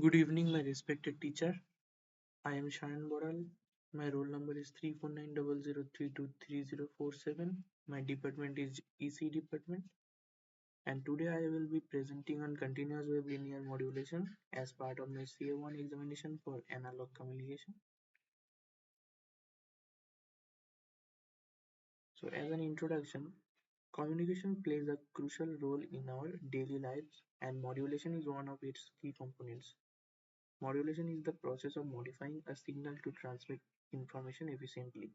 Good evening, my respected teacher. I am Sayan Baral. My roll number is 34900323047. My department is EC department, and today I will be presenting on continuous wave linear modulation as part of my CA1 examination for analog communication. So, as an introduction, communication plays a crucial role in our daily lives, and modulation is one of its key components. Modulation is the process of modifying a signal to transmit information efficiently.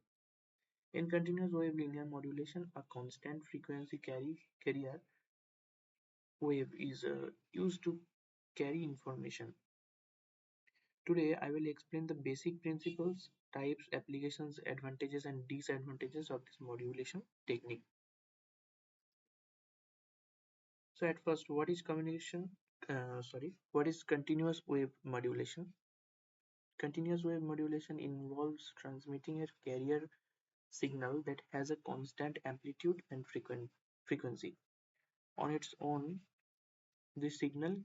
In continuous wave linear modulation, a constant frequency carrier wave is used to carry information. Today, I will explain the basic principles, types, applications, advantages, and disadvantages of this modulation technique. So, at first, what is what is continuous wave modulation? Continuous wave modulation involves transmitting a carrier signal that has a constant amplitude and frequency. On its own, this signal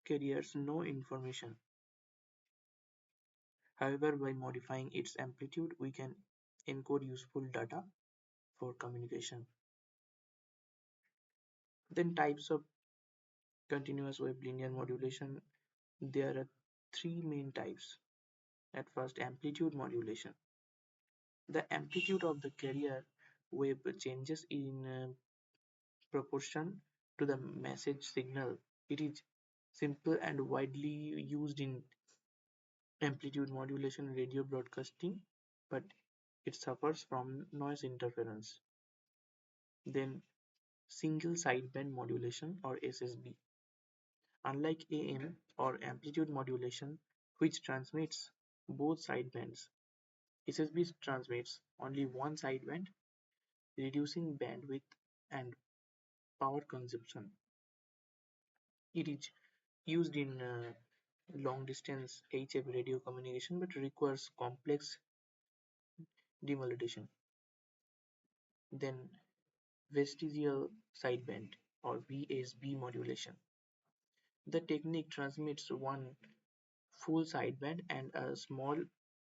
carries no information. However, by modifying its amplitude, we can encode useful data for communication. Then types of continuous wave linear modulation. There are three main types. At first, amplitude modulation. The amplitude of the carrier wave changes in proportion to the message signal. It is simple and widely used in amplitude modulation radio broadcasting, but it suffers from noise interference. Then single sideband modulation or SSB. Unlike AM or amplitude modulation, which transmits both sidebands, SSB transmits only one sideband, reducing bandwidth and power consumption. It is used in long distance HF radio communication but requires complex demodulation. Then vestigial sideband or VSB modulation. The technique transmits one full sideband and a small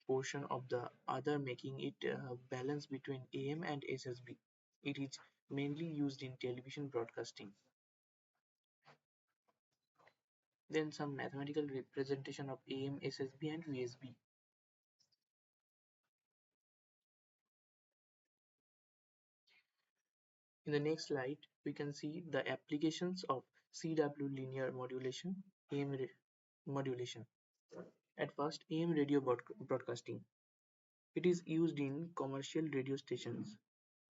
portion of the other, making it a balance between AM and SSB. It is mainly used in television broadcasting. Then some mathematical representation of AM, SSB and VSB. In the next slide, we can see the applications of CW linear modulation, AM modulation. At first, AM radio broadcasting. It is used in commercial radio stations.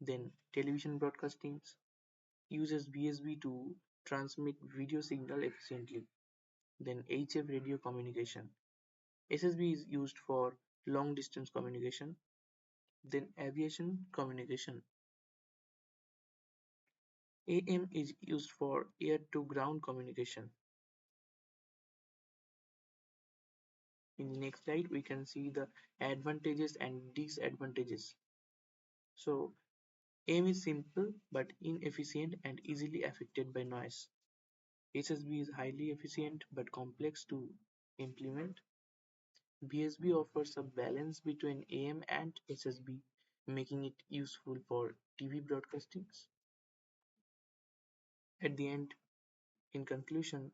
Then television broadcasting uses VSB to transmit video signal efficiently. Then HF radio communication. SSB is used for long distance communication. Then aviation communication. AM is used for air to ground communication. In the next slide, we can see the advantages and disadvantages. So AM is simple but inefficient and easily affected by noise. HSB is highly efficient but complex to implement. BSB offers a balance between AM and SSB, making it useful for TV broadcastings. At the end, in conclusion,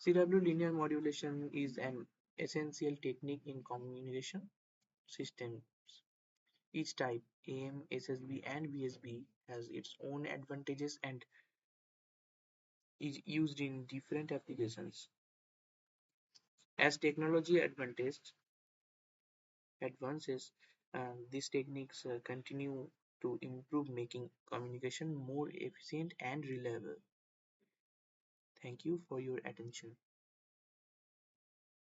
CW linear modulation is an essential technique in communication systems. Each type, AM, SSB, and BSB, has its own advantages and is used in different applications. As technology advances, these techniques continue to improve, making communication more efficient and reliable. Thank you for your attention.